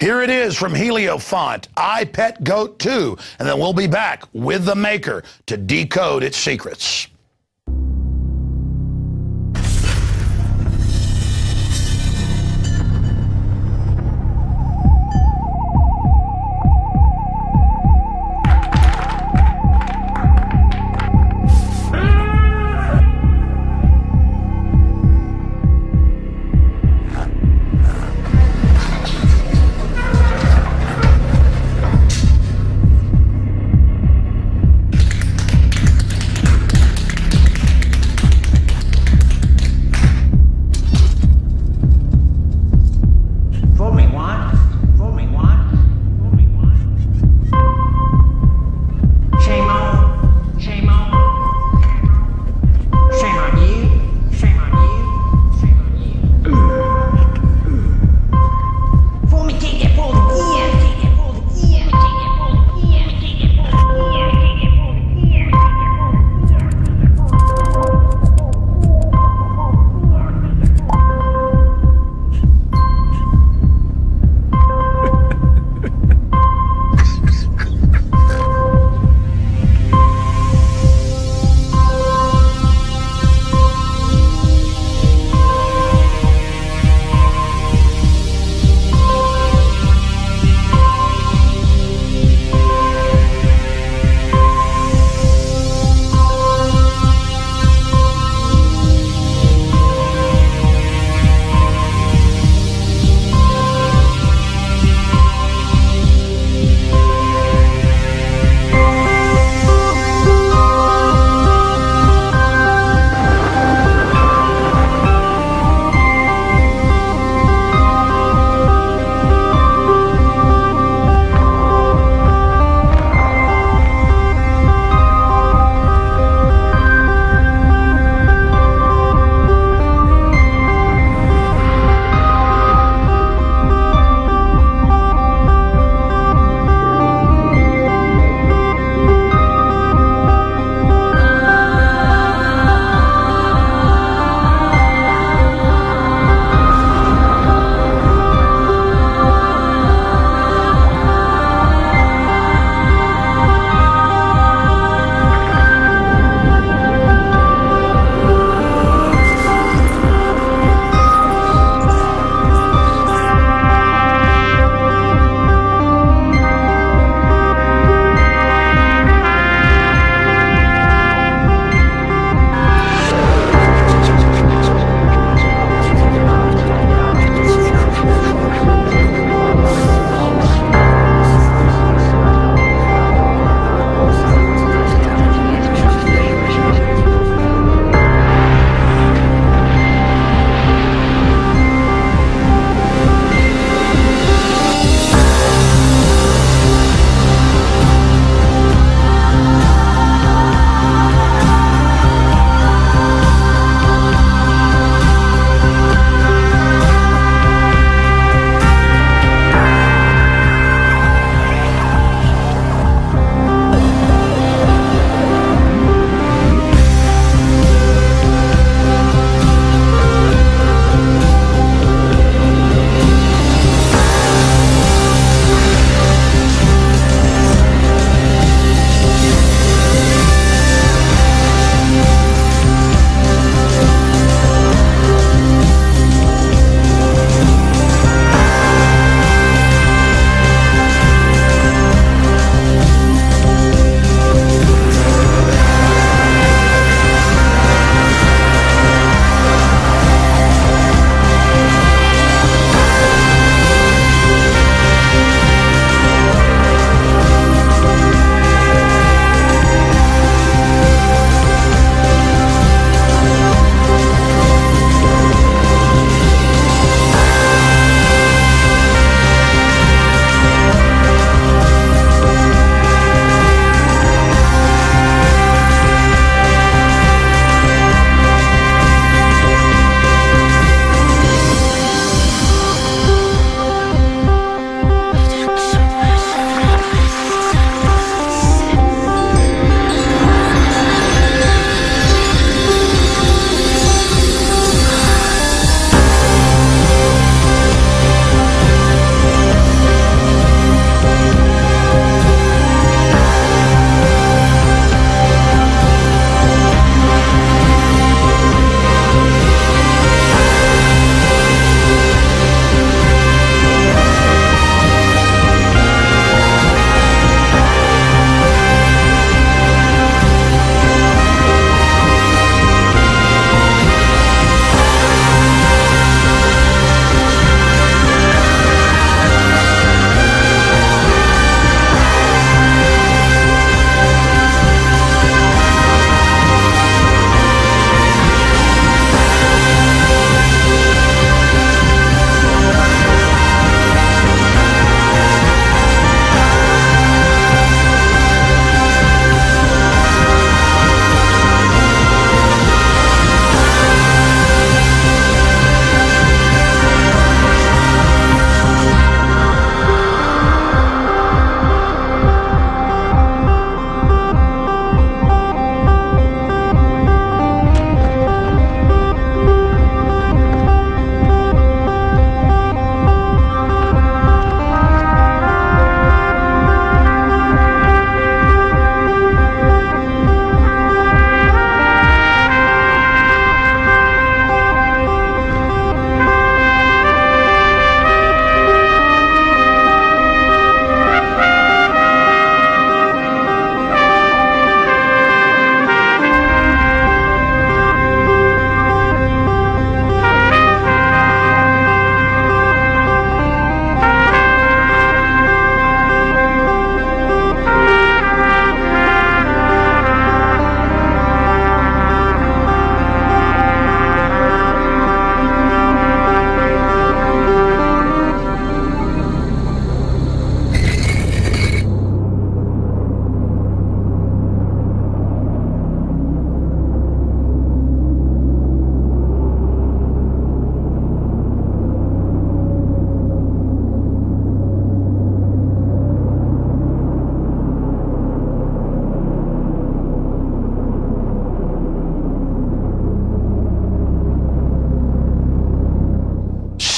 Here it is from Heliofont, I+Pet+Goat+Ii, and then we'll be back with the maker to decode its secrets.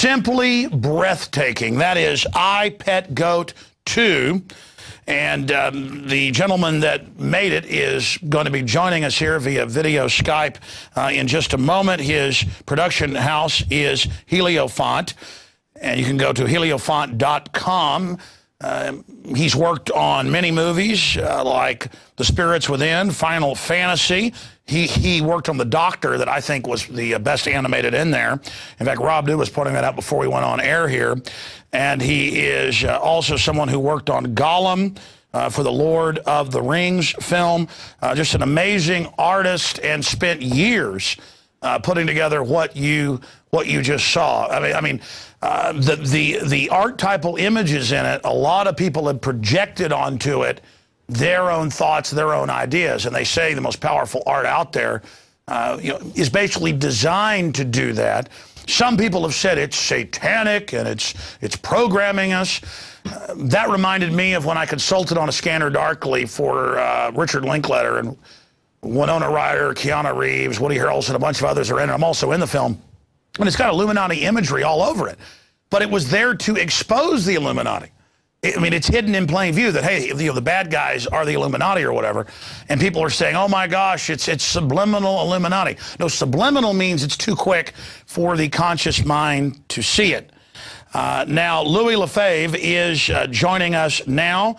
simply breathtaking. That is I+Pet+Goat+Ii+. And the gentleman that made it is going to be joining us here via video Skype in just a moment. His production house is Heliofont, and you can go to heliofont.com. He's worked on many movies like The Spirits Within, Final Fantasy. He worked on The Doctor, that I think was the best animated in there. In fact, Rob Dew was pointing that out before we went on air here. And he is also someone who worked on Gollum for the Lord of the Rings film. Just an amazing artist, and spent years putting together what you just saw. I mean, the archetypal images in it, a lot of people have projected onto it their own thoughts, their own ideas, and they say the most powerful art out there is basically designed to do that. Some people have said it's satanic and it's programming us. That reminded me of when I consulted on A Scanner Darkly for Richard Linklater, and Winona Ryder, Keanu Reeves, Woody Harrelson, a bunch of others are in it. I'm also in the film. And it's got Illuminati imagery all over it. But it was there to expose the Illuminati. I mean, it's hidden in plain view that, hey, the bad guys are the Illuminati or whatever. And people are saying, oh, my gosh, it's subliminal Illuminati. No, subliminal means it's too quick for the conscious mind to see it. Now, Louis Lefebvre is joining us now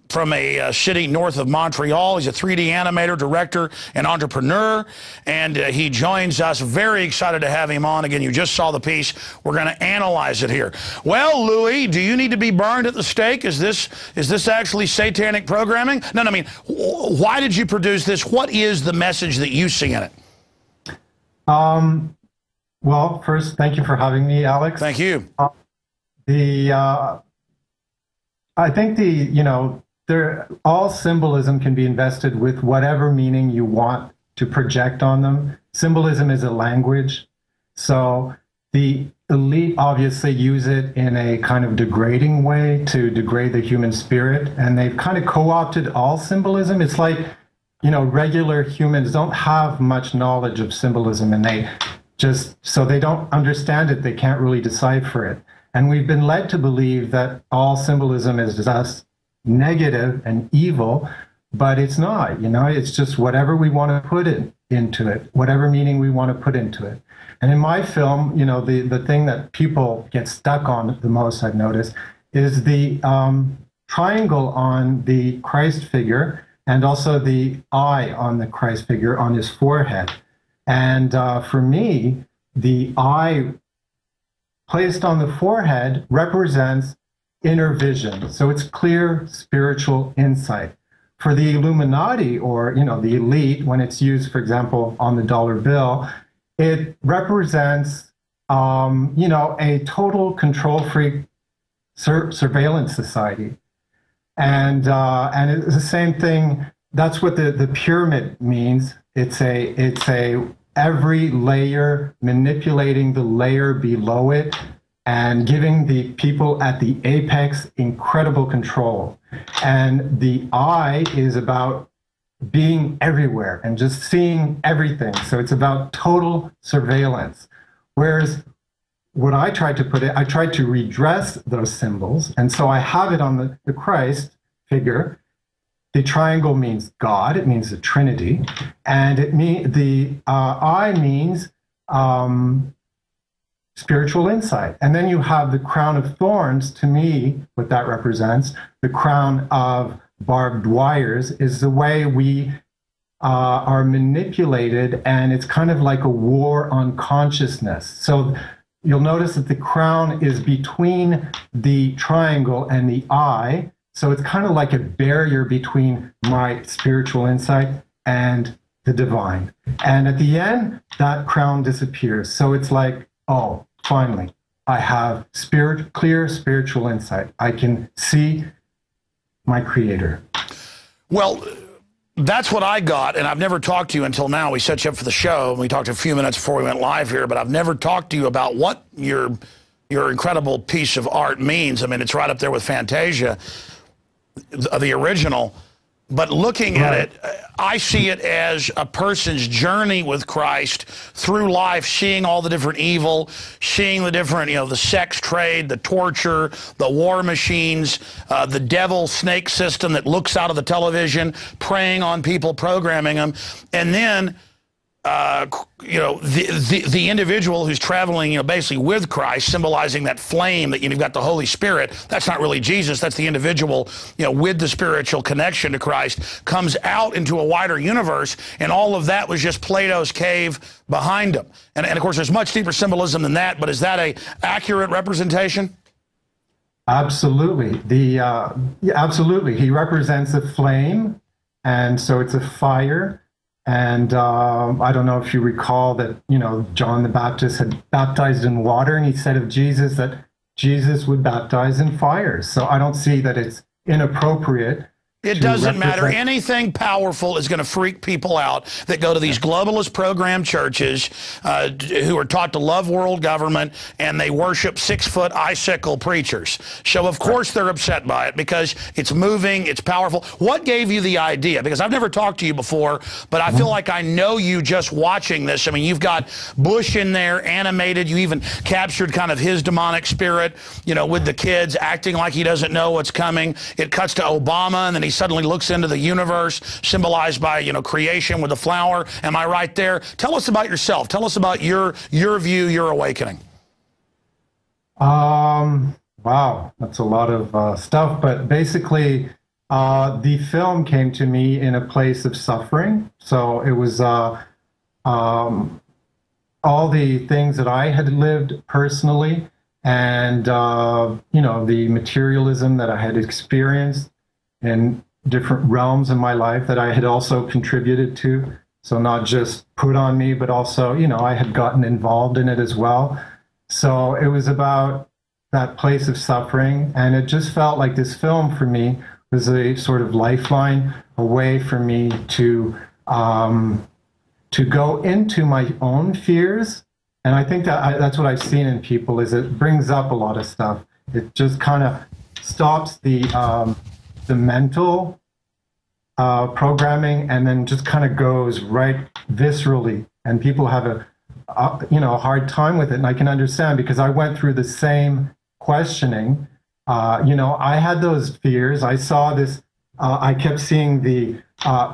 from a city north of Montreal. He's a 3D animator, director, and entrepreneur, and he joins us. Very excited to have him on. Again, you just saw the piece. We're going to analyze it here. Well, Louis, do you need to be burned at the stake? Is this actually satanic programming? No, I mean, why did you produce this? What is the message that you see in it? Well, first, thank you for having me, Alex. Thank you. I think all symbolism can be invested with whatever meaning you want to project on them. Symbolism is a language. So the elite obviously use it in a kind of degrading way to degrade the human spirit. And they've kind of co-opted all symbolism. It's like, regular humans don't have much knowledge of symbolism, and so they don't understand it. They can't really decipher it. And we've been led to believe that all symbolism is just negative and evil, but it's not. It's just whatever we want to put into it, whatever meaning we want to put into it. And in my film, the thing that people get stuck on the most, I've noticed, is the triangle on the Christ figure, and also the eye on the Christ figure on his forehead. And for me, the eye placed on the forehead represents inner vision. So it's clear spiritual insight. For the Illuminati, or the elite, when it's used, for example, on the dollar bill, it represents a total control freak surveillance society. And it's the same thing. That's what the pyramid means. It's every layer manipulating the layer below it, and giving the people at the apex incredible control. And the eye is about being everywhere and just seeing everything. So it's about total surveillance. Whereas what I tried to redress those symbols. And so I have it on the Christ figure. The triangle means God, it means the Trinity. And the eye means spiritual insight. And then you have the crown of thorns. To me, what that represents, the crown of barbed wires, is the way we are manipulated, and it's kind of like a war on consciousness. So you'll notice that the crown is between the triangle and the eye. So it's kind of like a barrier between my spiritual insight and the divine. And at the end, that crown disappears. So it's like, oh, finally, I have clear spiritual insight. I can see my Creator. Well, that's what I got, and I've never talked to you until now. We set you up for the show, and we talked a few minutes before we went live here, but I've never talked to you about what your incredible piece of art means. I mean, it's right up there with Fantasia, the original. But looking at it, I see it as a person's journey with Christ through life, seeing all the different evil, seeing the different, you know, the sex trade, the torture, the war machines, the devil snake system that looks out of the television, preying on people, programming them, and then you know, the individual who's traveling, you know, basically with Christ, symbolizing that flame that, you know, you've got the Holy Spirit. That's not really Jesus. That's the individual, you know, with the spiritual connection to Christ, comes out into a wider universe, and all of that was just Plato's cave behind him. And of course, there's much deeper symbolism than that, but is that a accurate representation? Absolutely. Yeah, absolutely. He represents a flame, and so it's a fire. And I don't know if you recall that, you know, John the Baptist had baptized in water, and he said of Jesus that Jesus would baptize in fire. So I don't see that it's inappropriate. It doesn't matter. Anything powerful is going to freak people out that go to these globalist program churches who are taught to love world government, and they worship 6-foot icicle preachers. So, of course, they're upset by it because it's moving, it's powerful. What gave you the idea? Because I've never talked to you before, but I feel like I know you just watching this. I mean, you've got Bush in there, animated. You even captured kind of his demonic spirit, you know, with the kids acting like he doesn't know what's coming. It cuts to Obama, and then he suddenly looks into the universe, symbolized by, you know, creation with a flower. Am I right there? Tell us about yourself. Tell us about your view, your awakening. Wow, that's a lot of stuff. But basically, the film came to me in a place of suffering. So it was all the things that I had lived personally, and you know, the materialism that I had experienced in different realms in my life that I had also contributed to. So not just put on me, but also, you know, I had gotten involved in it as well. So it was about that place of suffering. And it just felt like this film for me was a sort of lifeline, a way for me to go into my own fears. And I think that that's what I've seen in people, is it brings up a lot of stuff. It just kind of stops the mental programming, and then just kind of goes right viscerally, and people have a you know, a hard time with it. And I can understand, because I went through the same questioning. You know, I had those fears. I saw this, I kept seeing the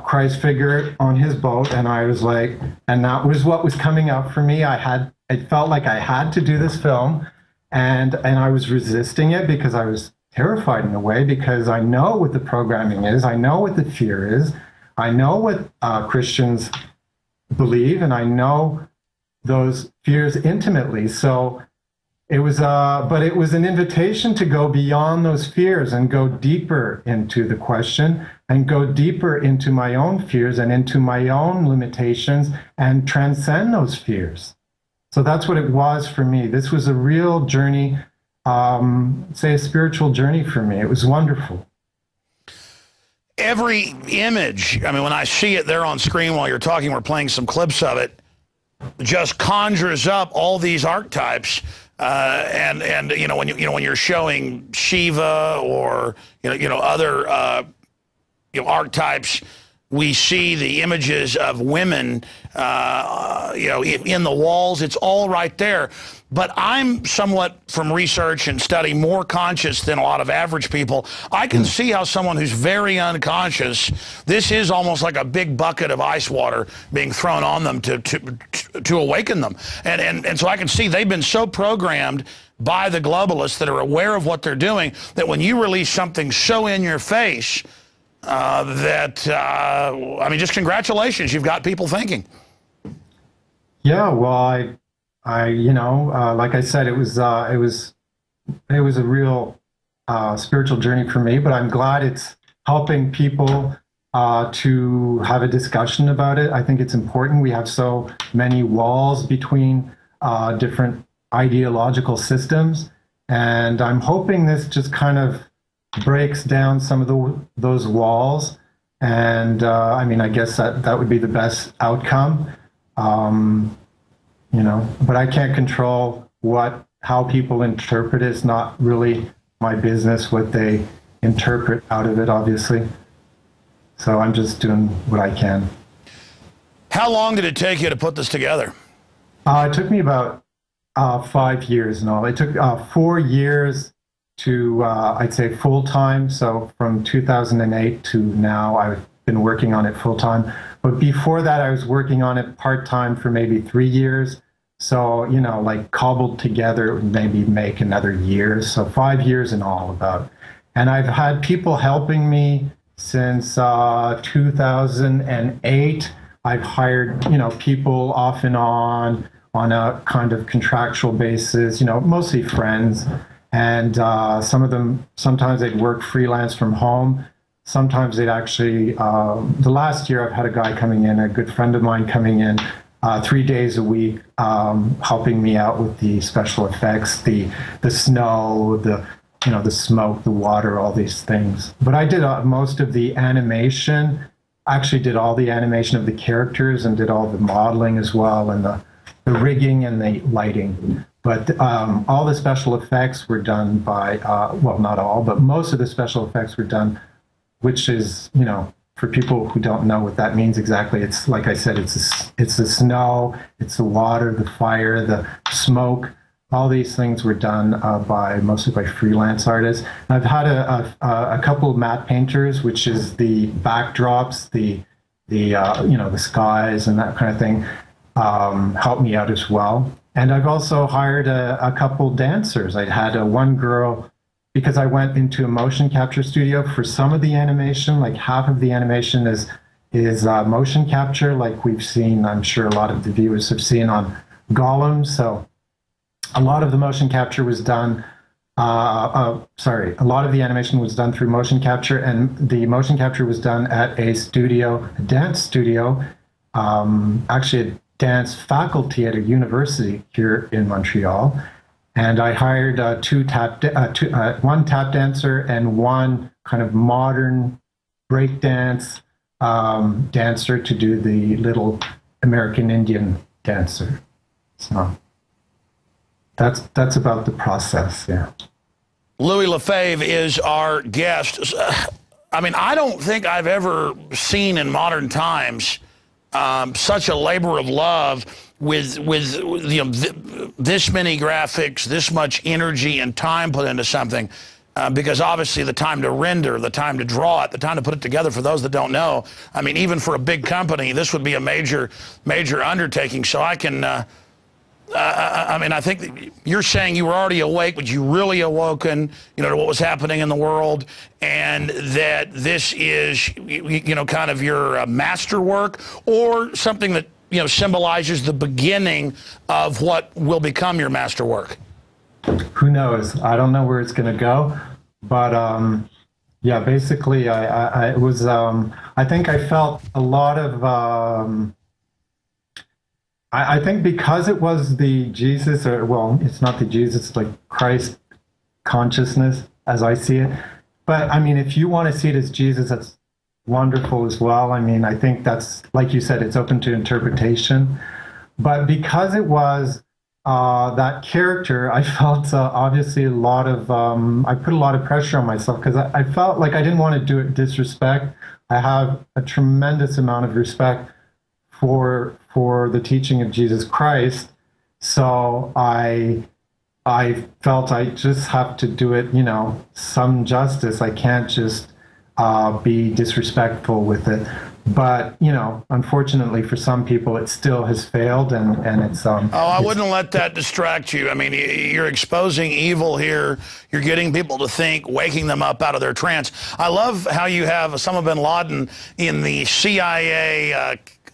Christ figure on his boat, and I was like, and that was what was coming up for me. It felt like I had to do this film, and I was resisting it because I was terrified in a way, because I know what the programming is, I know what the fear is, I know what Christians believe, and I know those fears intimately. So it was, but it was an invitation to go beyond those fears and go deeper into the question, and go deeper into my own fears and into my own limitations, and transcend those fears. So that's what it was for me. This was a real journey. Say a spiritual journey for me. It was wonderful. Every image, I mean, when I see it there on screen while you're talking, we're playing some clips of it, just conjures up all these archetypes. And you know, when you're showing Shiva or other archetypes, we see the images of women, in the walls. It's all right there. But I'm somewhat, from research and study, more conscious than a lot of average people. I can see how someone who's very unconscious, this is almost like a big bucket of ice water being thrown on them to awaken them. And so I can see they've been so programmed by the globalists that are aware of what they're doing, that when you release something so in your face, I mean, just congratulations, you've got people thinking. Yeah, well, like I said, it was a real spiritual journey for me, but I'm glad it's helping people to have a discussion about it. I think it's important. We have so many walls between different ideological systems, and I'm hoping this just kind of breaks down some of those walls. And I mean, I guess that would be the best outcome. But I can't control how people interpret it. It's not really my business what they interpret out of it, obviously. So I'm just doing what I can. How long did it take you to put this together? It took me about 5 years and all. It took 4 years to, I'd say, full-time. So from 2008 to now, I've been working on it full-time. But before that, I was working on it part-time for maybe 3 years. So, you know, like cobbled together, it would maybe make another year. So 5 years in all about. And I've had people helping me since 2008. I've hired, you know, people off and on a kind of contractual basis, you know, mostly friends. And some of them, sometimes they'd work freelance from home. Sometimes they'd actually, the last year I've had a guy coming in, a good friend of mine coming in 3 days a week, helping me out with the special effects, the snow, the, you know, the smoke, the water, all these things. But I did most of the animation, actually did all the animation of the characters and did all the modeling as well, and the rigging and the lighting. But all the special effects were done by, well, not all, but most of the special effects were done, which is, you know, for people who don't know what that means exactly, it's like I said, it's the snow, it's the water, the fire, the smoke. All these things were done mostly by freelance artists. I've had a couple of matte painters, which is the backdrops, the you know, the skies and that kind of thing, help me out as well. And I've also hired a couple dancers. I had one girl, because I went into a motion capture studio for some of the animation, like half of the animation is motion capture, like we've seen, I'm sure a lot of the viewers have seen on Gollum. So a lot of the motion capture was done, sorry, a lot of the animation was done through motion capture, and the motion capture was done at a studio, a dance studio, actually a dance faculty at a university here in Montreal. And I hired one tap dancer and one kind of modern breakdance dancer to do the little American Indian dancer. So that's about the process, yeah. Louis Lefebvre is our guest. I mean, I don't think I've ever seen in modern times such a labor of love with you know, this many graphics, this much energy and time put into something, because obviously the time to render, the time to draw it, the time to put it together, for those that don't know, I mean, even for a big company, this would be a major undertaking. So I can, I mean, I think you're saying you were already awake, but you really awoken, you know, to what was happening in the world, and that this is, you know, kind of your masterwork, or something that, you know, symbolizes the beginning of what will become your masterwork. Who knows? I don't know where it's going to go, but yeah, basically, I was, I think I felt a lot of, I think because it was the Jesus, or well, it's not the Jesus, it's like Christ consciousness as I see it. But I mean, if you want to see it as Jesus, that's wonderful as well. I mean, I think that's, like you said, it's open to interpretation. But because it was that character, I felt obviously a lot of, I put a lot of pressure on myself, because I felt like I didn't want to do it disrespect. I have a tremendous amount of respect for the teaching of Jesus Christ. So I felt I just have to do it, you know, some justice. I can't just be disrespectful with it. But, you know, unfortunately for some people, it still has failed, and it's... oh, I wouldn't let that distract you. I mean, you're exposing evil here. You're getting people to think, waking them up out of their trance. I love how you have Osama bin Laden in the CIA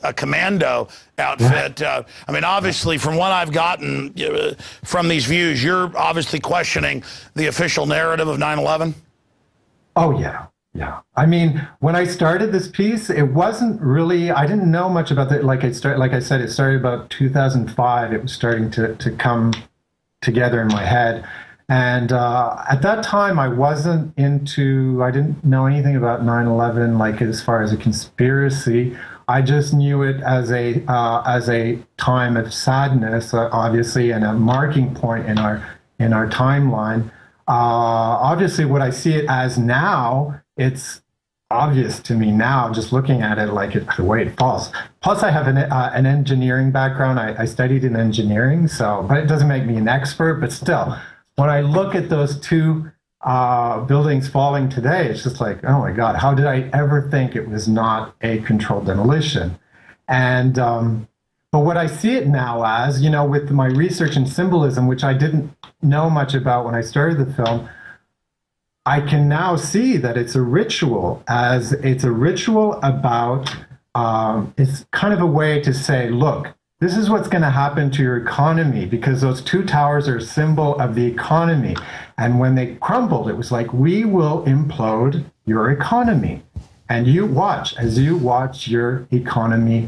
a commando outfit. I mean, obviously, from what I've gotten from these views, you're obviously questioning the official narrative of 9/11. Oh, yeah. Yeah. I mean, when I started this piece, it wasn't really, I didn't know much about it. Like I said, it started about 2005. It was starting to come together in my head. And at that time, I didn't know anything about 9/11, like as far as a conspiracy. I just knew it as a time of sadness, obviously, and a marking point in our timeline. Obviously, what I see it as now, it's obvious to me now, just looking at it, like the way it falls. Plus, I have an engineering background. I studied in engineering, but it doesn't make me an expert. But still, when I look at those two buildings falling today, it's just like, oh my God, how did I ever think it was not a controlled demolition? And but what I see it now as, with my research in symbolism, which I didn't know much about when I started the film, I can now see that it's a ritual, about, it's kind of a way to say, look, this is what's going to happen to your economy, because those two towers are a symbol of the economy. And when they crumbled, it was like, we will implode your economy. And you watch as you watch your economy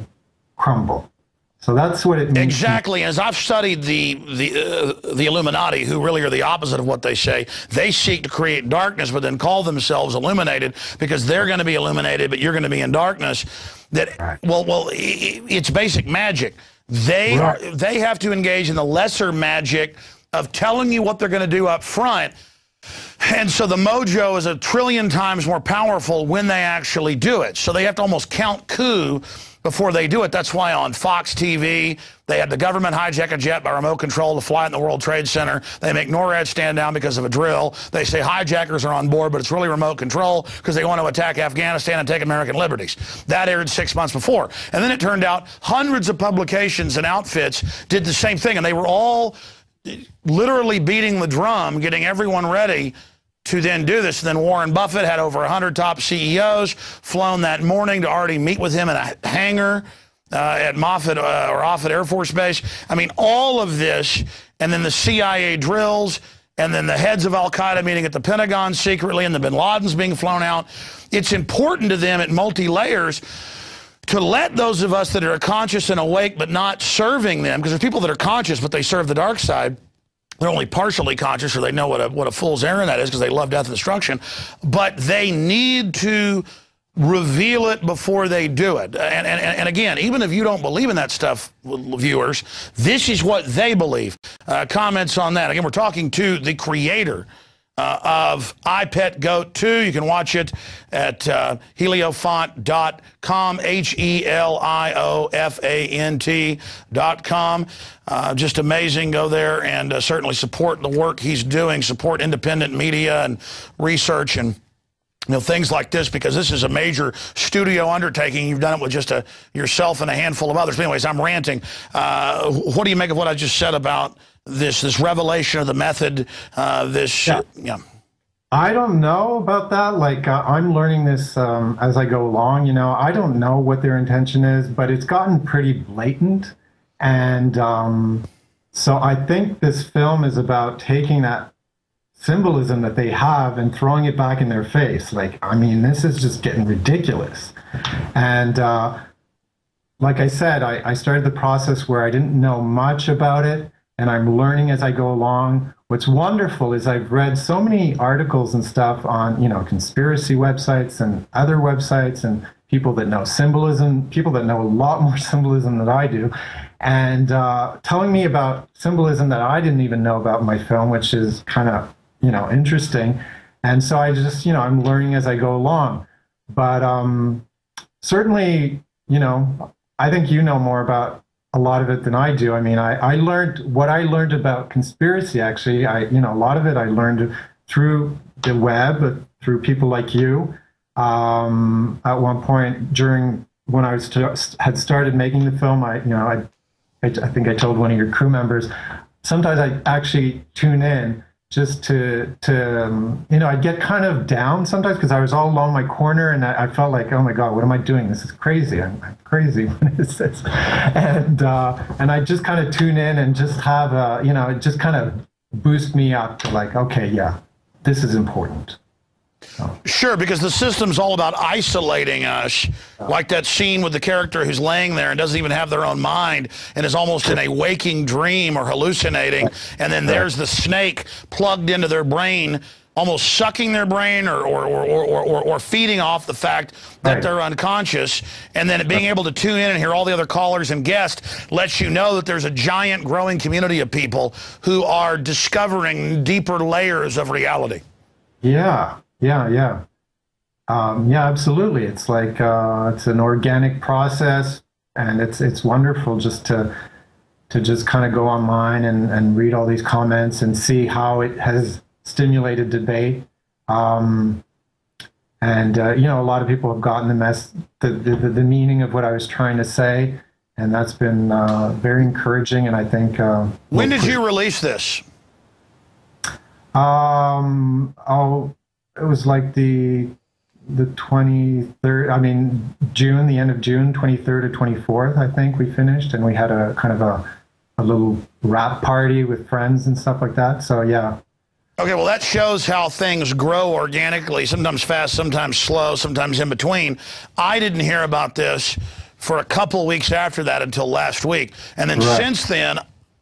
crumble. So that's what it means. Exactly. As I've studied the Illuminati, who really are the opposite of what they say, they seek to create darkness, but then call themselves illuminated, because they're going to be illuminated, but you're going to be in darkness. That right. Well, it's basic magic. They have to engage in the lesser magic of telling you what they're going to do up front. And so the mojo is 1 trillion times more powerful when they actually do it. So they have to almost count coup before they do it. That's why on Fox TV, they had the government hijack a jet by remote control to fly in the World Trade Center. They make NORAD stand down because of a drill. They say hijackers are on board, but it's really remote control because they want to attack Afghanistan and take American liberties. That aired 6 months before. And then it turned out hundreds of publications and outfits did the same thing, and they were all literally beating the drum, getting everyone ready to then do this. And then Warren Buffett had over 100 top CEOs flown that morning to already meet with him in a hangar at Moffett or Offutt Air Force Base. I mean, all of this, and then the CIA drills, and then the heads of Al-Qaeda meeting at the Pentagon secretly, and the bin Laden's being flown out. It's important to them at multi-layers to let those of us that are conscious and awake but not serving them, because there's people that are conscious but they serve the dark side. They're only partially conscious, or they know what a fool's errand that is because they love death and destruction. But they need to reveal it before they do it. And again, even if you don't believe in that stuff, viewers, this is what they believe. Comments on that. Again, we're talking to the creator of I+Pet+Goat+Ii. You can watch it at heliofant.com, HELIOFANT.com. Just amazing. Go there and certainly support the work he's doing, support independent media and research and things like this, because this is a major studio undertaking. You've done it with just yourself and a handful of others. But anyways, I'm ranting. What do you make of what I just said about this revelation of the method? Yeah. I don't know about that. Like, I'm learning this as I go along. I don't know what their intention is, but it's gotten pretty blatant. And so I think this film is about taking that symbolism that they have and throwing it back in their face. Like, I mean, this is just getting ridiculous. And like I said, I started the process where I didn't know much about it, and I'm learning as I go along. What's wonderful is I've read so many articles and stuff on, conspiracy websites and other websites, and people that know symbolism, people that know a lot more symbolism than I do, and telling me about symbolism that I didn't even know about in my film, which is kind of, interesting. And so I just, I'm learning as I go along. But certainly, I think you know more about a lot of it than I do. I mean, I learned what I learned about conspiracy, actually. A lot of it I learned through the web, through people like you. At one point when I had started making the film, I think I told one of your crew members, sometimes I actually tune in just to I'd get kind of down sometimes because I was all alone in my corner, and I felt like, oh my God, what am I doing? This is crazy. I'm crazy. What is this? And I just kind of tune in and just have it just kind of boost me up to like, okay, yeah, this is important. Sure, because the system's all about isolating us, like that scene with the character who's laying there and doesn't even have their own mind and is almost in a waking dream or hallucinating, and then there's the snake plugged into their brain, almost sucking their brain or feeding off the fact that they're unconscious, and then being able to tune in and hear all the other callers and guests lets you know that there's a giant growing community of people who are discovering deeper layers of reality. Yeah. Yeah, absolutely. It's like it's an organic process, and it's wonderful just to just kind of go online and read all these comments and see how it has stimulated debate. And you know, a lot of people have gotten the meaning of what I was trying to say, and that's been very encouraging. And I think when did you release this? Oh, it was like the 23rd. I mean, June, the end of June, 23rd or 24th. I think we finished, and we had a kind of a little rap party with friends and stuff like that. So yeah. Okay, well, that shows how things grow organically, sometimes fast, sometimes slow, sometimes in between. I didn't hear about this for a couple of weeks after that until last week. And then since then,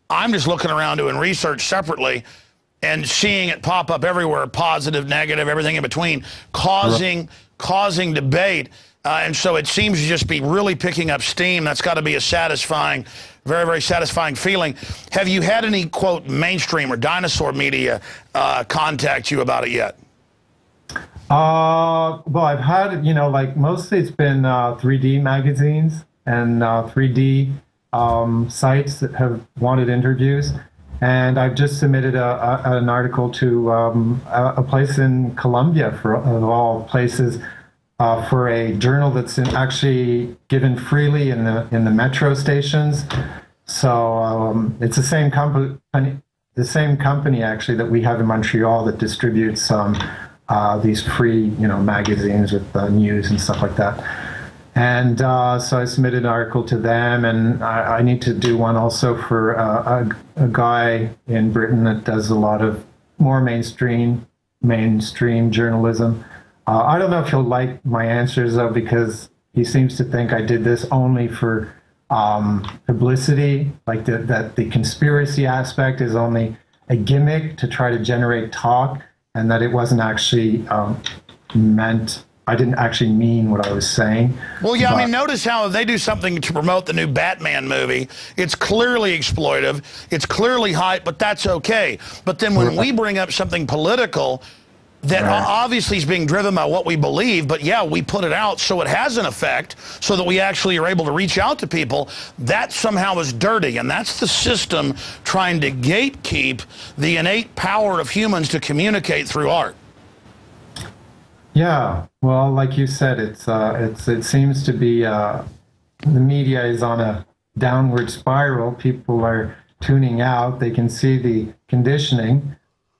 I'm just looking around doing research separately and seeing it pop up everywhere, positive, negative, everything in between, causing debate. And so it seems to just be really picking up steam. That's got to be a satisfying, very, very satisfying feeling. Have you had any, quote, mainstream or dinosaur media contact you about it yet? Well, I've had, you know, like mostly it's been 3D magazines and 3D sites that have wanted interviews. And I've just submitted an article to a place in Colombia, of all places, for a journal that's actually given freely in the metro stations. So it's the same company actually that we have in Montreal that distributes these free, you know, magazines with news and stuff like that. And so I submitted an article to them, and I need to do one also for a guy in Britain that does a lot of more mainstream journalism. I don't know if he'll like my answers, though, because he seems to think I did this only for publicity, like that the conspiracy aspect is only a gimmick to try to generate talk, and that it wasn't actually meant. I didn't actually mean what I was saying. Well, yeah, I mean, notice how they do something to promote the new Batman movie. It's clearly exploitive. It's clearly hype, but that's okay. But then when we bring up something political that obviously is being driven by what we believe, but yeah, we put it out so it has an effect, so that we actually are able to reach out to people, that somehow is dirty. And that's the system trying to gatekeep the innate power of humans to communicate through art. Yeah, well, like you said, it seems to be the media is on a downward spiral. People are tuning out. They can see the conditioning.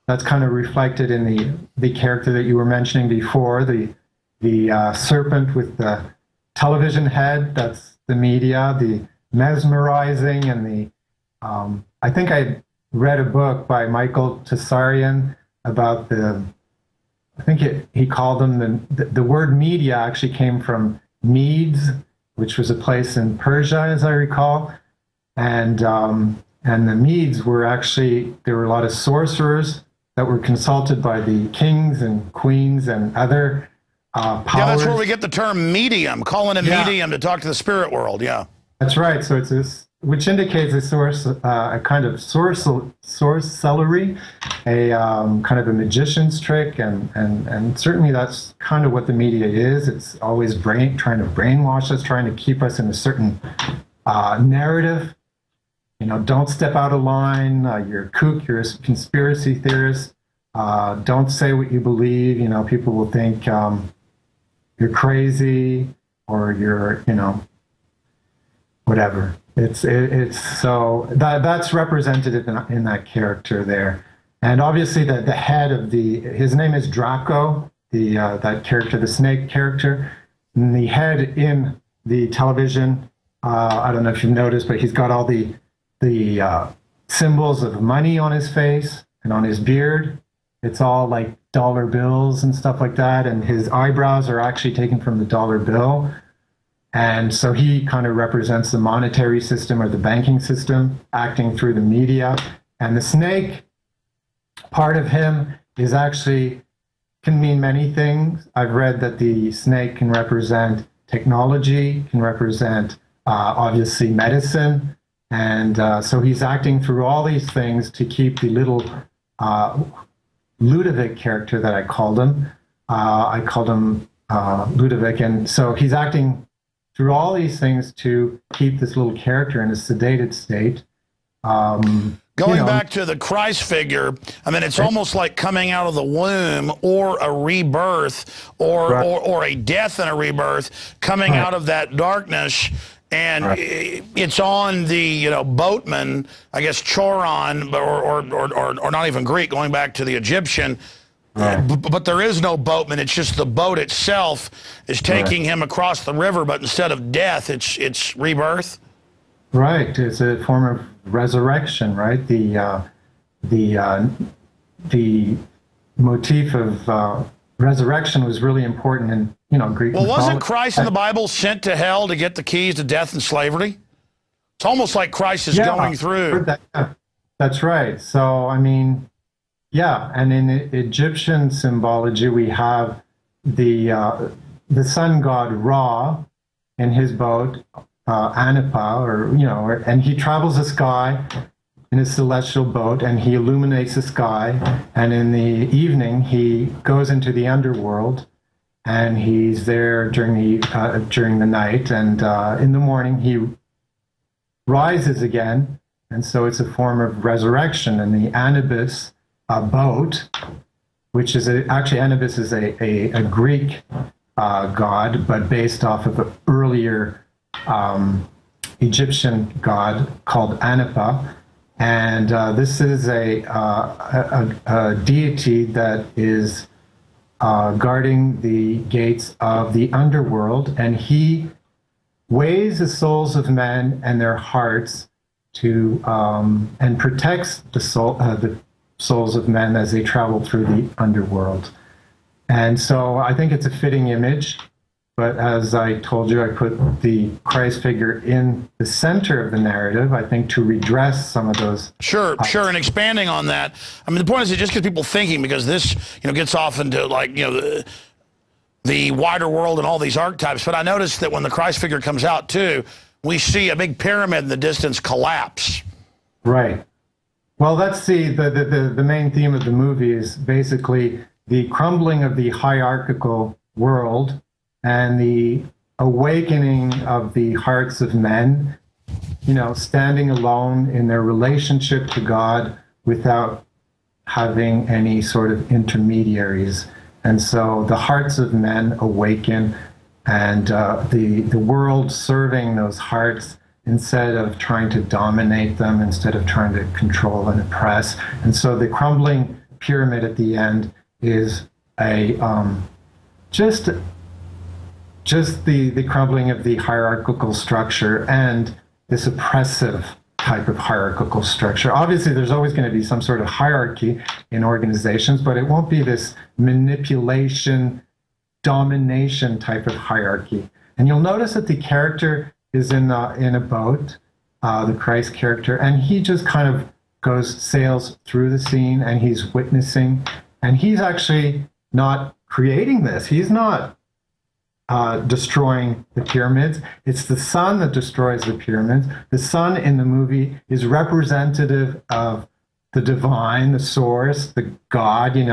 That's kind of reflected in the character that you were mentioning before, the serpent with the television head. That's the media. The mesmerizing and the I think I read a book by Michael Tsarian about I think he called them the word media actually came from Medes, which was a place in Persia, as I recall, and the Medes were actually, there were a lot of sorcerers that were consulted by the kings and queens and other powers. Yeah, that's where we get the term medium, calling a medium to talk to the spirit world. Yeah, that's right. So it's this, which indicates a kind of sorcellery, a kind of a magician's trick, and certainly that's kind of what the media is. It's always trying to brainwash us, trying to keep us in a certain narrative. You know, don't step out of line. You're a kook. You're a conspiracy theorist. Don't say what you believe. You know, people will think you're crazy or you're, you know, whatever. It's so that's represented in that character there, and obviously the head of his name is Draco, that character, the snake character, and the head in the television. I don't know if you've noticed, but he's got all the symbols of money on his face and on his beard. It's all like dollar bills and stuff like that, and his eyebrows are actually taken from the dollar bill. And so he kind of represents the monetary system or the banking system acting through the media. And the snake part of him is actually, can mean many things. I've read that the snake can represent technology, can represent obviously medicine. And so he's acting through all these things to keep the little Ludovic character that I called him Ludovic. And so he's acting through all these things to keep this little character in a sedated state. Going back to the Christ figure, I mean, it's almost like coming out of the womb, or a rebirth, or a death and a rebirth, coming out of that darkness. And it's on the, boatman, I guess Choron, or not even Greek, going back to the Egyptian. But there is no boatman. It's just the boat itself is taking him across the river. But instead of death, it's rebirth. Right. It's a form of resurrection, right? The motif of resurrection was really important in Greek mythology. Well, wasn't Christ in the Bible sent to hell to get the keys to death and slavery? It's almost like Christ is going through. That's right. So I mean, yeah, and in Egyptian symbology, we have the sun god Ra in his boat, Anipa, and he travels the sky in a celestial boat, and he illuminates the sky. And in the evening, he goes into the underworld, and he's there during the night. And in the morning, he rises again, and so it's a form of resurrection. And the Anubis boat, which is actually Anubis is a Greek god, but based off of an earlier Egyptian god called Anipa, and this is a deity that is guarding the gates of the underworld, and he weighs the souls of men and their hearts to and protects the souls of men as they travel through the underworld. And so I think it's a fitting image. But as I told you, I put the Christ figure in the center of the narrative, I think, to redress some of those. Sure. And expanding on that, I mean, the point is it just gets people thinking, because this, gets off into, like, the wider world and all these archetypes. But I noticed that when the Christ figure comes out, too, we see a big pyramid in the distance collapse. Right. Well, that's the main theme of the movie is basically the crumbling of the hierarchical world and the awakening of the hearts of men, standing alone in their relationship to God without having any sort of intermediaries. And so the hearts of men awaken, and the world serving those hearts instead of trying to dominate them, instead of trying to control and oppress. And so the crumbling pyramid at the end is just the crumbling of the hierarchical structure and this oppressive type of hierarchical structure. Obviously, there's always going to be some sort of hierarchy in organizations, but it won't be this manipulation, domination type of hierarchy. And you'll notice that the character is in a boat, the Christ character, and he just kind of sails through the scene, and he's witnessing, and he's actually not creating this. He's not destroying the pyramids. It's the sun that destroys the pyramids. The sun in the movie is representative of the divine, the source, the God, it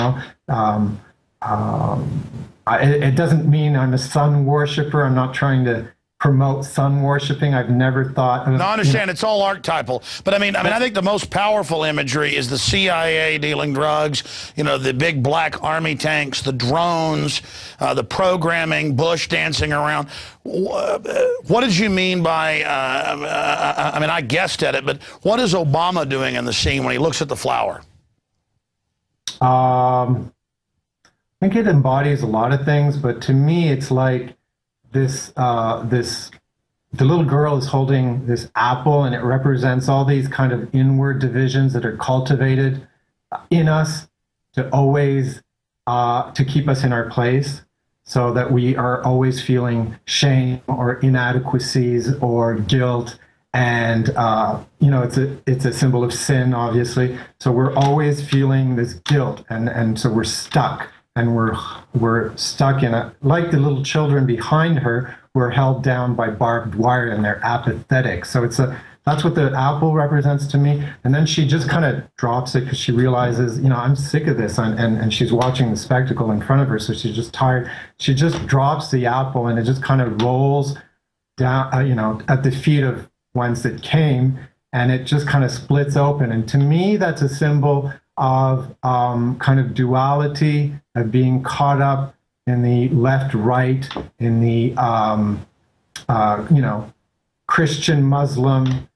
doesn't mean I'm a sun worshiper. I'm not trying to promote sun worshiping. I've never thought of... No, I understand. It's all archetypal. But I mean, I think the most powerful imagery is the CIA dealing drugs, the big black army tanks, the drones, the programming, Bush dancing around. What did you mean by, I guessed at it, but what is Obama doing in the scene when he looks at the flower? I think it embodies a lot of things, but to me, it's like the little girl is holding this apple, and it represents all these kind of inward divisions that are cultivated in us to always to keep us in our place, so that we are always feeling shame or inadequacies or guilt. And it's a symbol of sin, obviously. So we're always feeling this guilt, and so we're stuck. And we're stuck in like the little children behind her, who are held down by barbed wire, and they're apathetic. So it's that's what the apple represents to me. And then she just kind of drops it because she realizes, you know, I'm sick of this. And she's watching the spectacle in front of her, so she's just tired. She just drops the apple, and it just kind of rolls down, you know, at the feet of whence it came, and it just kind of splits open. And to me, that's a symbol of kind of duality, of being caught up in the left-right, in the, you know, Christian, Muslim,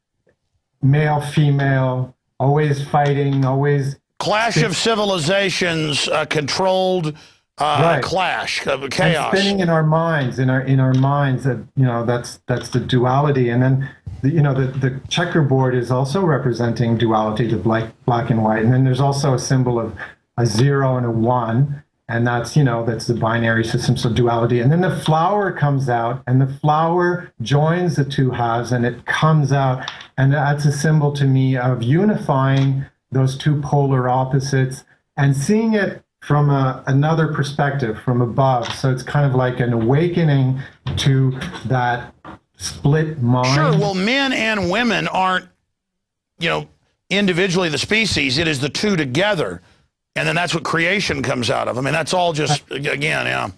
male, female, always fighting, always... Clash of civilizations, controlled right. clash, chaos. And spinning in our minds, in our minds, that, you know, that's the duality. And then, you know, the checkerboard is also representing duality, the black and white. And then there's also a symbol of a 0 and a 1. And that's, you know, that's the binary system, so duality. And then the flower comes out, and the flower joins the two halves, and it comes out. And that's a symbol to me of unifying those two polar opposites and seeing it from another perspective, from above. So it's kind of like an awakening to that split mind. Sure, well, men and women aren't, you know, individually the species. It is the two together. And then that's what creation comes out of. I mean, that's all just, again, yeah.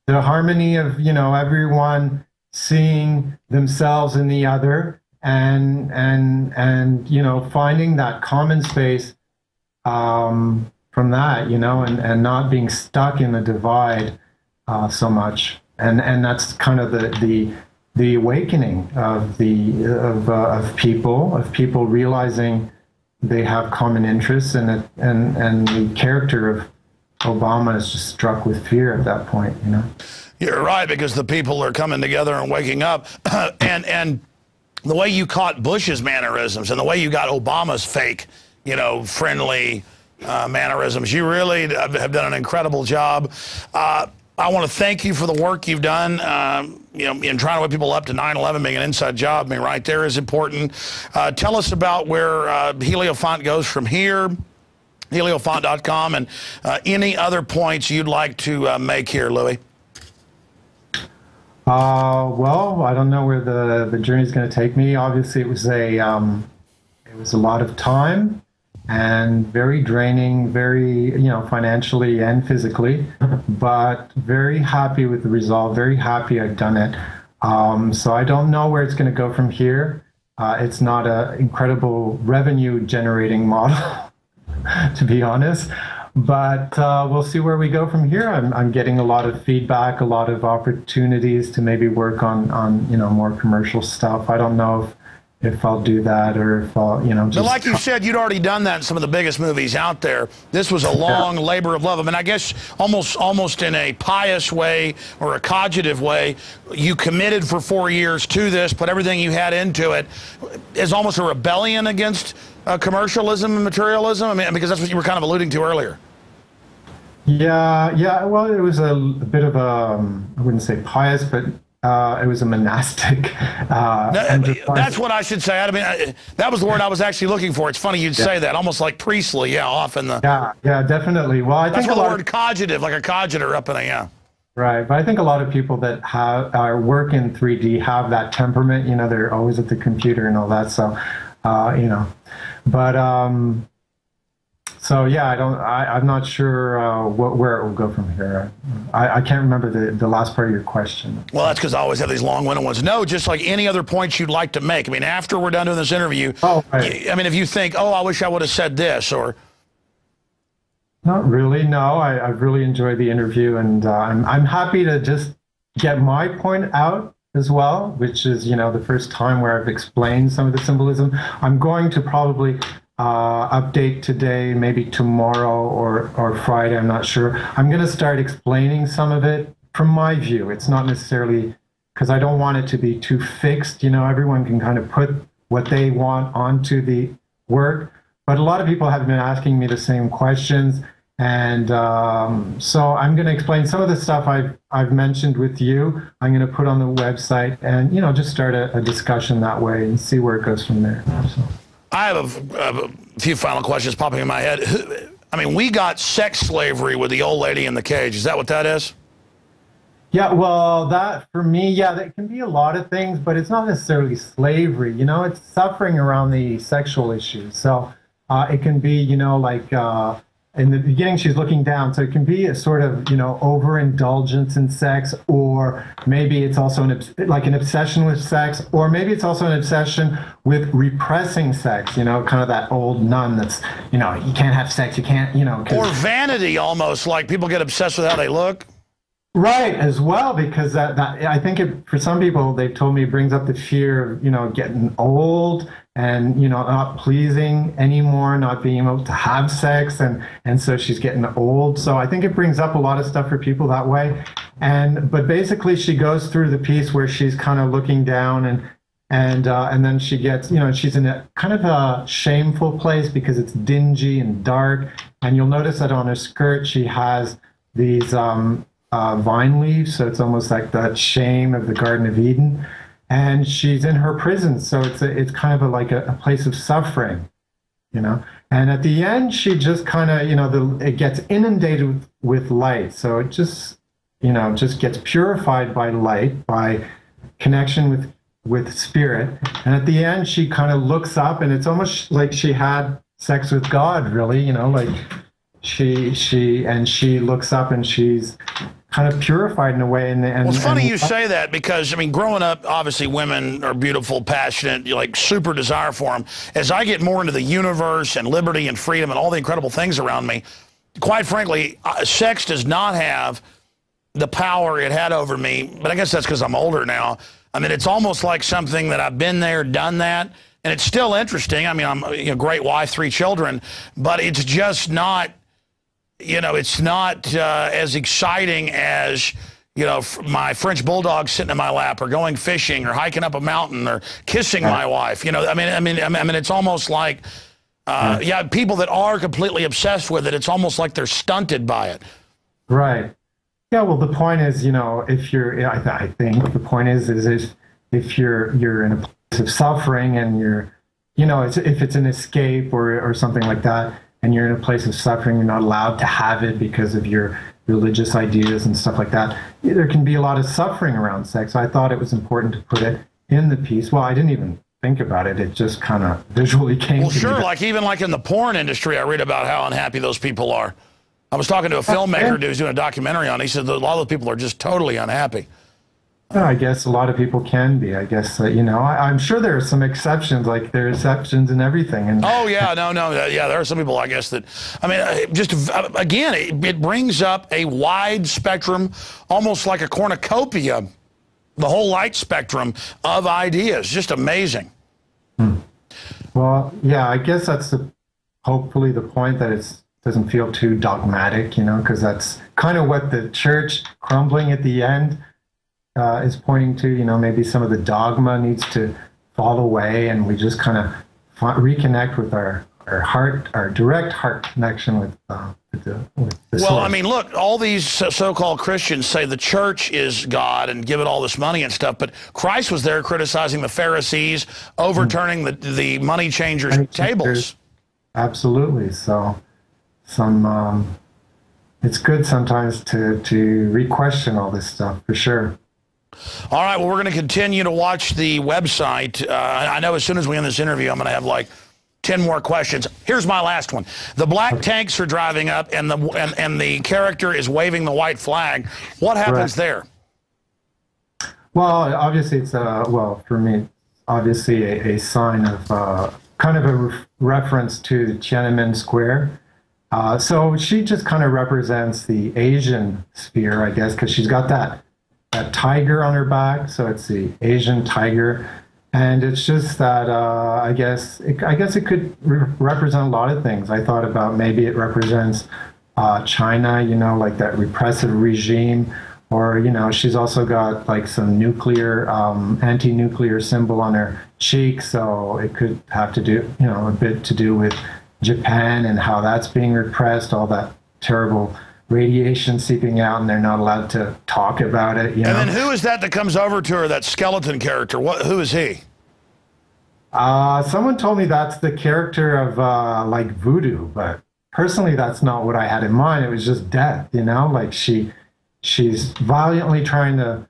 The harmony of, you know, everyone seeing themselves in the other and you know, finding that common space from that, you know, and not being stuck in the divide so much. And that's kind of the awakening of people realizing they have common interests, and the character of Obama is just struck with fear at that point, you know. You're right, because the people are coming together and waking up, and the way you caught Bush's mannerisms and the way you got Obama's fake, you know, friendly mannerisms, you really have done an incredible job. I want to thank you for the work you've done, you know, in trying to wake people up to 9/11 being an inside job. I mean, right there is important. Tell us about where Heliofont goes from here, heliofont.com, and any other points you'd like to make here, Louis. Well, I don't know where the journey is going to take me. Obviously, it was a lot of time and very draining, very, you know, financially and physically, but very happy with the result, very happy I've done it. So I don't know where it's going to go from here. It's not an incredible revenue generating model, to be honest, but we'll see where we go from here. I'm getting a lot of feedback, a lot of opportunities to maybe work on you know, more commercial stuff. I don't know if I'll do that, or if I'll, you know, just... But like you said, you'd already done that in some of the biggest movies out there. This was a long labor of love. I mean, I guess almost in a pious way or a cogitative way, you committed for 4 years to this, put everything you had into it. Is almost a rebellion against commercialism and materialism? I mean, because that's what you were kind of alluding to earlier. Yeah. Well, it was a bit of a, I wouldn't say pious, but it was a monastic. That's what I should say. I mean, that was the word I was actually looking for. It's funny you'd say that, almost like priestly, off in the... Yeah, definitely. Well, I think that's where the word cogitative, like a cogiter up in a, Right, but I think a lot of people that work in 3D have that temperament. You know, they're always at the computer and all that. So, you know, but so yeah, I'm not sure where it will go from here. I can't remember the last part of your question. Well, that's because I always have these long-winded ones. No, just like any other points you'd like to make. I mean, after we're done doing this interview, right. I mean, if you think, oh, I wish I would have said this, or... Not really, no. I've really enjoyed the interview, and I'm happy to just get my point out as well, which is, you know, the first time where I've explained some of the symbolism. I'm going to probably update today, maybe tomorrow or Friday, I'm not sure. I'm going to start explaining some of it from my view. It's not necessarily, because I don't want it to be too fixed. You know, everyone can kind of put what they want onto the work. But a lot of people have been asking me the same questions, and so I'm going to explain some of the stuff I've mentioned with you. I'm going to put on the website, and, you know, just start a discussion that way and see where it goes from there. So. I have a few final questions popping in my head. I mean, we got sex slavery with the old lady in the cage. Is that what that is? Yeah, well, that for me, yeah, that can be a lot of things, but it's not necessarily slavery. You know, it's suffering around the sexual issues. So it can be, you know, like in the beginning, she's looking down. So it can be a sort of, you know, overindulgence in sex, or maybe it's also like an obsession with sex, or maybe it's also an obsession with repressing sex. You know, kind of that old nun that's, you know, you can't have sex, you can't, you know, Or vanity, almost, like people get obsessed with how they look. right, as well, because that I think it, for some people, they've told me it brings up the fear of, you know, getting old and, you know, not pleasing anymore, not being able to have sex, and so she's getting old. So I think it brings up a lot of stuff for people that way. But basically she goes through the piece where she's kind of looking down, and then she gets, you know, she's in a kind of a shameful place because it's dingy and dark. And you'll notice that on her skirt she has these vine leaves, so it's almost like that shame of the Garden of Eden. And she's in her prison, so it's kind of like a place of suffering, you know. And at the end, she just kind of, you know, it gets inundated with light, so it just, you know, just gets purified by light, by connection with spirit. And at the end, she kind of looks up, and it's almost like she had sex with God, really, you know, like she looks up and she's kind of purified in a way. And well, it's funny you say that, because I mean, growing up, obviously women are beautiful, passionate, like super desire for them. As I get more into the universe and liberty and freedom and all the incredible things around me, quite frankly, sex does not have the power it had over me. But I guess that's because I'm older now. I mean, it's almost like something that I've been there, done that, and it's still interesting. I mean, I'm a great wife, 3 children, but it's just not, you know, it's not as exciting as, you know, my French bulldog sitting in my lap, or going fishing, or hiking up a mountain, or kissing my wife. You know, I mean, it's almost like, yeah, people that are completely obsessed with it, it's almost like they're stunted by it. Right. Yeah. Well, the point is, you know, if you're, I think the point is if you're in a place of suffering, and you're, you know, if it's an escape or something like that, and you're in a place of suffering, you're not allowed to have it because of your religious ideas and stuff like that, there can be a lot of suffering around sex. I thought it was important to put it in the piece. Well, I didn't even think about it. It just kind of visually came to me. Well, sure, like even like in the porn industry, I read about how unhappy those people are. I was talking to a filmmaker who's doing a documentary on it. He said that a lot of those people are just totally unhappy. Well, I guess a lot of people can be. I guess, you know, I'm sure there are some exceptions, like there are exceptions in everything. And oh, yeah, no, yeah, there are some people, I guess, that, I mean, just, again, it brings up a wide spectrum, almost like a cornucopia, the whole light spectrum of ideas. Just amazing. Well, yeah, I guess that's hopefully the point, that it doesn't feel too dogmatic, you know, because that's kind of what the church crumbling at the end is pointing to. You know, maybe some of the dogma needs to fall away, and we just kind of reconnect with our heart, our direct heart connection with the well, source. I mean, look, all these so-called Christians say the church is God and give it all this money and stuff, but Christ was there criticizing the Pharisees, overturning the money changers' tables. Absolutely. So it's good sometimes to re-question all this stuff, for sure. All right, well, we're going to continue to watch the website. I know as soon as we end this interview, I'm going to have like 10 more questions. Here's my last one. The black tanks are driving up, and the character is waving the white flag. What happens there? Well, obviously it's well, for me, obviously a sign of kind of a reference to Tiananmen Square. So she just kind of represents the Asian sphere, I guess, because she's got that tiger on her back, so it's the Asian tiger. And it's just that I guess it could represent a lot of things. I thought about maybe it represents China, you know, like that repressive regime, or, you know, she's also got like some nuclear, anti-nuclear symbol on her cheek, so it could have to do, you know, a bit to do with Japan and how that's being repressed, all that terrible radiation seeping out, and they're not allowed to talk about it. You know? And then who is that comes over to her, that skeleton character? Who is he? Someone told me that's the character of like voodoo, but personally that's not what I had in mind. It was just death, you know, like she she's valiantly trying to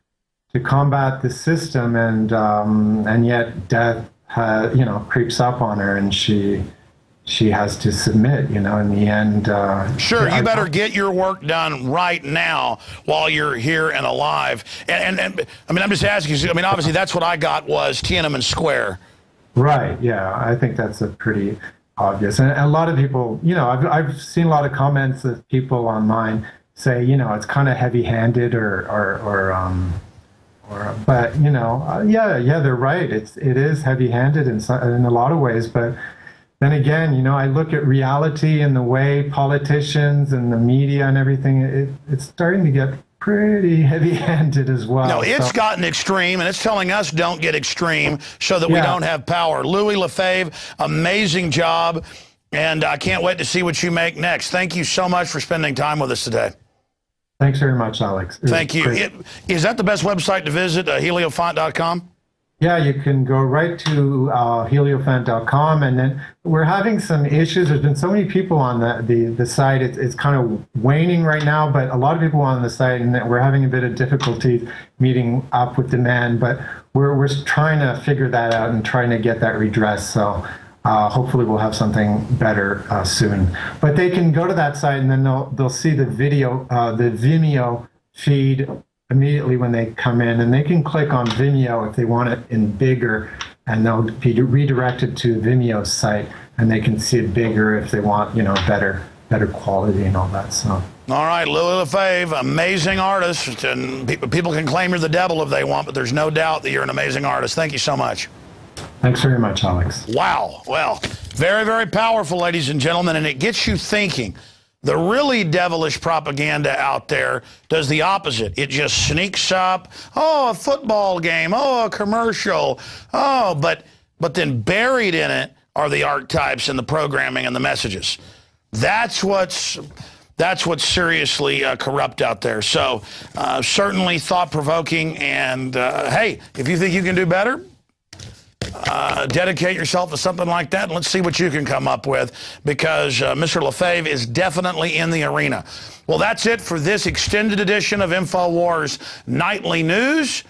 combat the system, and yet death creeps up on her, and she has to submit, in the end. Sure, you better get your work done right now while you're here and alive. And I mean, I'm just asking you, I mean, obviously that's what I got was Tiananmen Square. Right, yeah, I think that's a pretty obvious. And a lot of people, I've seen a lot of comments of people online say, it's kind of heavy-handed but yeah, they're right. It is heavy-handed in a lot of ways, but then again, I look at reality and the way politicians and the media and everything, it's starting to get pretty heavy-handed as well. No, it's gotten extreme, and it's telling us don't get extreme so that we don't have power. Louis Lefebvre, amazing job, and I can't wait to see what you make next. Thank you so much for spending time with us today. Thanks very much, Alex. Thank you. Is that the best website to visit, heliofont.com? Yeah, you can go right to heliofont.com, and then we're having some issues. There's been so many people on the site. It's kind of waning right now, but a lot of people on the site, and we're having a bit of difficulty meeting up with demand, but we're trying to figure that out and trying to get that redressed. So hopefully we'll have something better soon. But they can go to that site, and then they'll see the video, the Vimeo feed immediately when they come in, and they can click on Vimeo if they want it in bigger, and they'll be redirected to Vimeo's site, and they can see it bigger if they want, better quality and all that. So. All right, Louis Lefebvre, amazing artist, and people can claim you're the devil if they want, but there's no doubt that you're an amazing artist. Thank you so much. Thanks very much, Alex. Wow. Well, very, very powerful, ladies and gentlemen, and it gets you thinking. The really devilish propaganda out there does the opposite. It just sneaks up, oh, a football game, oh, a commercial, oh, but then buried in it are the archetypes and the programming and the messages. That's what's seriously corrupt out there. So certainly thought-provoking, and hey, if you think you can do better, dedicate yourself to something like that, and let's see what you can come up with, because Mr. Lefebvre is definitely in the arena. Well, that's it for this extended edition of InfoWars Nightly News.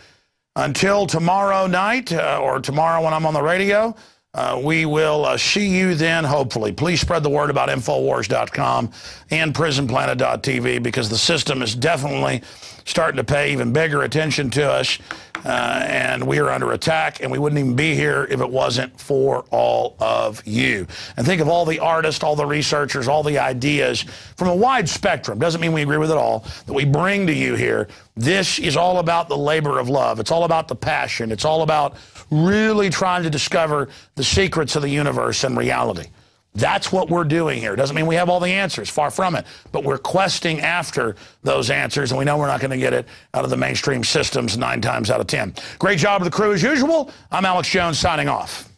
Until tomorrow night, or tomorrow when I'm on the radio, we will see you then, hopefully. Please spread the word about Infowars.com and PrisonPlanet.tv, because the system is definitely starting to pay even bigger attention to us, and we are under attack, and we wouldn't even be here if it wasn't for all of you. And think of all the artists, all the researchers, all the ideas from a wide spectrum. Doesn't mean we agree with it all, that we bring to you here. This is all about the labor of love. It's all about the passion. It's all about really trying to discover the secrets of the universe and reality. That's what we're doing here. Doesn't mean we have all the answers, far from it, but we're questing after those answers, and we know we're not going to get it out of the mainstream systems 9 times out of 10. Great job of the crew as usual. I'm Alex Jones signing off.